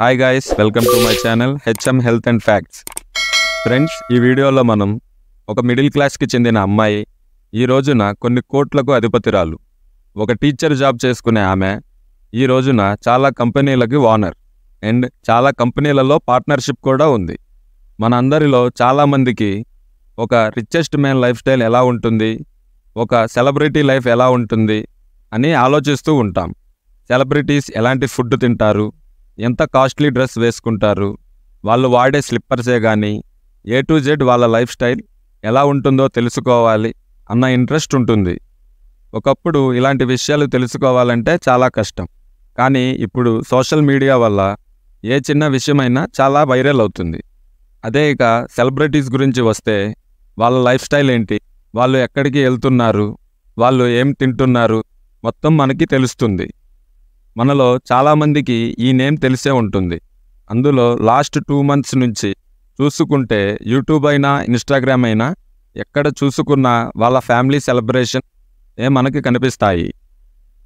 Hi guys, welcome to my channel HM health and facts. Friends, ఈ వీడియోలో మనం ఒక మిడిల్ క్లాస్కి చెందిన అమ్మాయి ఈ రోజున కొన్ని కోట్లకు అధిపతిరాలు, ఒక టీచర్ జాబ్ చేసుకునే ఆమె ఈ రోజున చాలా కంపెనీలకి ఓనర్ అండ్ చాలా కంపెనీలలో పార్ట్నర్షిప్ కూడా ఉంది. మన అందరిలో చాలామందికి ఒక రిచెస్ట్ మ్యాన్ లైఫ్ స్టైల్ ఎలా ఉంటుంది, ఒక సెలబ్రిటీ లైఫ్ ఎలా ఉంటుంది అని ఆలోచిస్తూ ఉంటాం. సెలబ్రిటీస్ ఎలాంటి ఫుడ్ తింటారు, ఎంత కాస్ట్లీ డ్రెస్ వేసుకుంటారు, వాళ్ళు వాడే స్లిప్పర్సే కానీ A to Z వాళ్ళ లైఫ్ స్టైల్ ఎలా ఉంటుందో తెలుసుకోవాలి అన్న ఇంట్రెస్ట్ ఉంటుంది. ఒకప్పుడు ఇలాంటి విషయాలు తెలుసుకోవాలంటే చాలా కష్టం. కానీ ఇప్పుడు సోషల్ మీడియా వల్ల ఏ చిన్న విషయమైనా చాలా వైరల్ అవుతుంది. అదే ఇక సెలబ్రిటీస్ గురించి వస్తే వాళ్ళ లైఫ్ స్టైల్ ఏంటి, వాళ్ళు ఎక్కడికి వెళ్తున్నారు, వాళ్ళు ఏం తింటున్నారు మొత్తం మనకి తెలుస్తుంది. మనలో చాలామందికి ఈ నేమ్ తెలిసే ఉంటుంది. అందులో లాస్ట్ 2 months నుంచి చూసుకుంటే యూట్యూబ్ అయినా ఇన్స్టాగ్రామ్ అయినా ఎక్కడ చూసుకున్నా వాళ్ళ ఫ్యామిలీ సెలబ్రేషన్ మనకి కనిపిస్తాయి.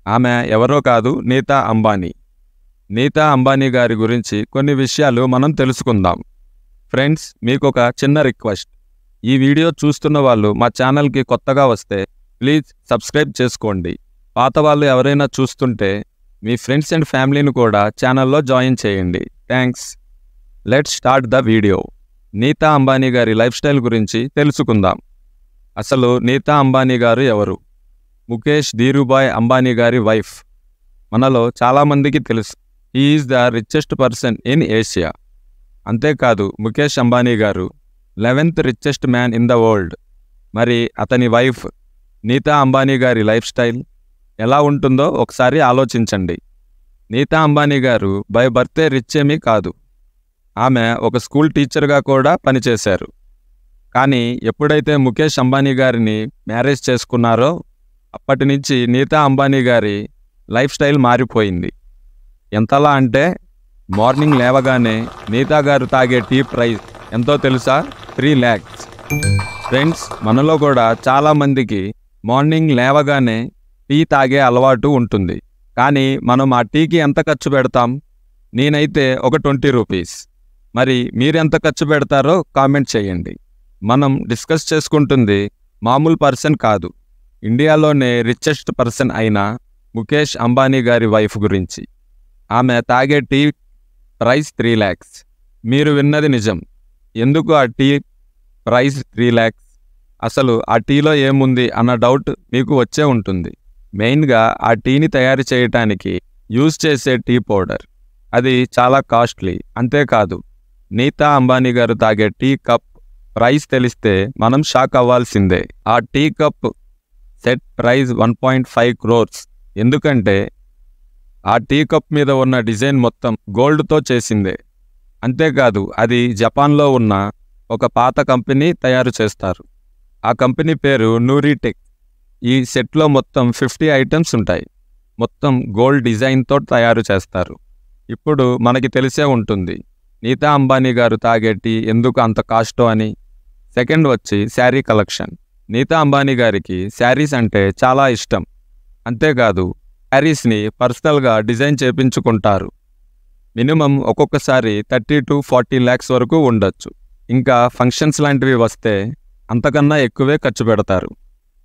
ఆమె ఎవరో కాదు, నీతా అంబానీ. నీతా అంబానీ గారి గురించి కొన్ని విషయాలు మనం తెలుసుకుందాం. ఫ్రెండ్స్, మీకు ఒక చిన్న రిక్వెస్ట్. ఈ వీడియో చూస్తున్న వాళ్ళు మా ఛానల్కి కొత్తగా వస్తే ప్లీజ్ సబ్స్క్రైబ్ చేసుకోండి. పాత వాళ్ళు ఎవరైనా చూస్తుంటే మీ ఫ్రెండ్స్ అండ్ ఫ్యామిలీని కూడా ఛానల్లో జాయిన్ చేయండి. Thanks. Let's start the video. Nita Ambani గారి లైఫ్ స్టైల్ గురించి తెలుసుకుందాం. అసలు నీతా అంబానీ గారు ఎవరు? ముఖేష్ ధీరుభాయ్ అంబానీ గారి వైఫ్. మనలో చాలామందికి తెలుసు, he is the richest person in Asia. అంతేకాదు, ముఖేష్ అంబానీ గారు 11th richest man in the world. మరి అతని వైఫ్ నీతా అంబానీ గారి లైఫ్ స్టైల్ ఎలా ఉంటుందో ఒకసారి ఆలోచించండి. నీతా అంబానీ గారు బై బర్తే రిచ్ ఏమీ కాదు. ఆమె ఒక స్కూల్ టీచర్గా కూడా పనిచేశారు. కానీ ఎప్పుడైతే ముఖేష్ అంబానీ గారిని మ్యారేజ్ చేసుకున్నారో అప్పటి నుంచి నీతా అంబానీ గారి లైఫ్ స్టైల్ మారిపోయింది. ఎంతలా అంటే మార్నింగ్ లేవగానే నీతా గారు తాగే టీ ప్రైస్ ఎంతో తెలుసా? 3 lakhs. ఫ్రెండ్స్, మనలో కూడా చాలామందికి మార్నింగ్ లేవగానే టీ తాగే అలవాటు ఉంటుంది. కానీ మనం ఆ టీకి ఎంత ఖర్చు పెడతాం? నేనైతే ఒక 20 రూపీస్. మరి మీరెంత ఖర్చు పెడతారో కామెంట్ చేయండి. మనం డిస్కస్ చేసుకుంటుంది మామూలు పర్సన్ కాదు, ఇండియాలోనే రిచెస్ట్ పర్సన్ అయిన ముఖేష్ అంబానీ గారి వైఫ్ గురించి. ఆమె తాగే టీ ప్రైస్ 3 lakhs. మీరు విన్నది నిజం. ఎందుకు ఆ టీ ప్రైస్ 3 lakhs? అసలు ఆ టీలో ఏముంది అన్న డౌట్ మీకు వచ్చే ఉంటుంది. మెయిన్గా ఆ టీని తయారు చేయటానికి యూజ్ చేసే టీ పౌడర్, అది చాలా కాస్ట్లీ. అంతేకాదు, నీతా అంబానీ గారు తాగే టీ కప్ ప్రైస్ తెలిస్తే మనం షాక్ అవ్వాల్సిందే. ఆ tea cup set price 1.5 crores. ఎందుకంటే ఆ టీ కప్ మీద ఉన్న డిజైన్ మొత్తం గోల్డ్తో చేసిందే. అంతేకాదు, అది జపాన్లో ఉన్న ఒక పాత కంపెనీ తయారు చేస్తారు. ఆ కంపెనీ పేరు నూరిటెక్. ఈ సెట్లో మొత్తం 50 ఐటమ్స్ ఉంటాయి. మొత్తం గోల్డ్ డిజైన్తో తయారు చేస్తారు. ఇప్పుడు మనకి తెలిసే ఉంటుంది నీతా అంబానీ గారు తాగే టీ ఎందుకు అంత కాస్టో అని. సెకండ్ వచ్చి శారీ కలెక్షన్. నీతా అంబానీ గారికి శారీస్ అంటే చాలా ఇష్టం. అంతేకాదు, శారీస్ని పర్సనల్గా డిజైన్ చేయించుకుంటారు. మినిమం ఒక్కొక్కసారి 30 to 40 lakhs వరకు ఉండొచ్చు. ఇంకా ఫంక్షన్స్ లాంటివి వస్తే అంతకన్నా ఎక్కువే ఖర్చు పెడతారు.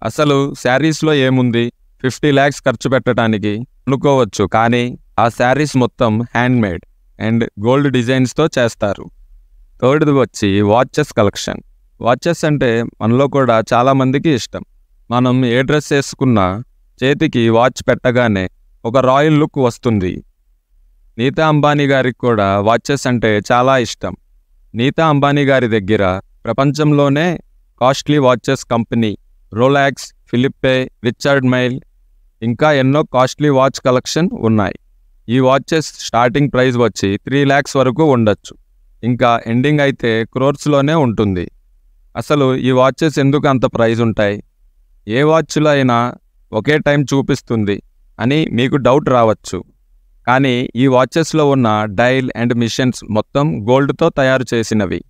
అసలు శారీస్లో ఏముంది 50 lakhs ఖర్చు పెట్టడానికి అనుకోవచ్చు, కానీ ఆ శారీస్ మొత్తం హ్యాండ్మేడ్ అండ్ గోల్డ్ డిజైన్స్తో చేస్తారు. థర్డ్ది వచ్చి వాచెస్ కలెక్షన్. వాచెస్ అంటే మనలో కూడా చాలామందికి ఇష్టం. మనం ఏ డ్రెస్ వేసుకున్నా చేతికి వాచ్ పెట్టగానే ఒక రాయల్ లుక్ వస్తుంది. నీతా అంబానీ గారికి కూడా వాచెస్ అంటే చాలా ఇష్టం. నీతా అంబానీ గారి దగ్గర ప్రపంచంలోనే costly watches company Rolex, Philippe, Richard Mille ఇంకా ఎన్నో కాస్ట్లీ వాచ్ కలెక్షన్ ఉన్నాయి. ఈ వాచెస్ స్టార్టింగ్ ప్రైస్ వచ్చి 3 lakhs వరకు ఉండొచ్చు. ఇంకా ఎండింగ్ అయితే క్రోర్స్లోనే ఉంటుంది. అసలు ఈ వాచెస్ ఎందుకు అంత ప్రైస్ ఉంటాయి? ఏ వాచ్లో అయినా ఒకే టైం చూపిస్తుంది అని మీకు డౌట్ రావచ్చు. కానీ ఈ వాచెస్లో ఉన్న డైల్ అండ్ మిషన్స్ మొత్తం గోల్డ్తో తయారు చేసినవి.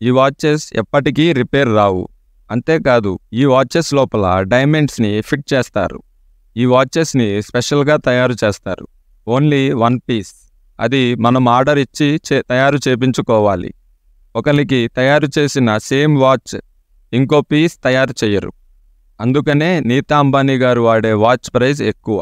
ఈ వాచెస్ ఎప్పటికీ రిపేర్ రావు. అంతేకాదు, ఈ వాచెస్ లోపల డైమండ్స్ని ఫిట్ చేస్తారు. ఈ వాచెస్ని స్పెషల్గా తయారు చేస్తారు. Only 1 piece. అది మనం ఆర్డర్ ఇచ్చి తయారు చేపించుకోవాలి. ఒకరికి తయారు చేసిన సేమ్ వాచ్ ఇంకో పీస్ తయారు చేయరు. అందుకనే నీతా అంబానీ గారు వాడే వాచ్ ప్రైస్ ఎక్కువ.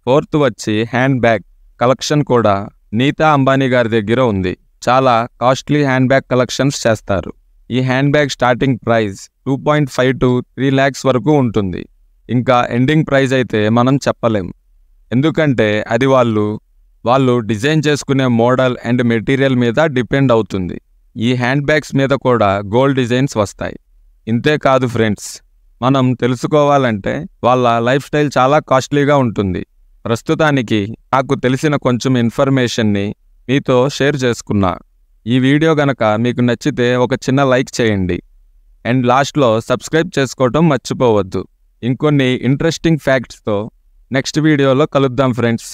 ఫోర్త్ వచ్చి హ్యాండ్ బ్యాగ్ కలెక్షన్ కూడా నీతా అంబానీ గారి దగ్గర ఉంది. చాలా కాస్ట్లీ హ్యాండ్ బ్యాగ్ కలెక్షన్స్ చేస్తారు. ఈ hand bag starting price 2.5 to 3 lakhs వరకు ఉంటుంది. ఇంకా ఎండింగ్ ప్రైస్ అయితే మనం చెప్పలేం. ఎందుకంటే అది వాళ్ళు డిజైన్ చేసుకునే మోడల్ అండ్ మెటీరియల్ మీద డిపెండ్ అవుతుంది. ఈ హ్యాండ్ బ్యాగ్స్ మీద కూడా గోల్డ్ డిజైన్స్ వస్తాయి. ఇంతే కాదు ఫ్రెండ్స్, మనం తెలుసుకోవాలంటే వాళ్ళ లైఫ్ స్టైల్ చాలా కాస్ట్లీగా ఉంటుంది. ప్రస్తుతానికి నాకు తెలిసిన కొంచెం ఇన్ఫర్మేషన్ని మీతో షేర్ చేసుకున్నా. ఈ వీడియో గనక మీకు నచ్చితే ఒక చిన్న లైక్ చేయండి. అండ్ లాస్ట్లో సబ్స్క్రైబ్ చేసుకోవటం మర్చిపోవద్దు. ఇంకొన్ని ఇంట్రెస్టింగ్ ఫ్యాక్ట్స్తో నెక్స్ట్ వీడియోలో కలుద్దాం ఫ్రెండ్స్.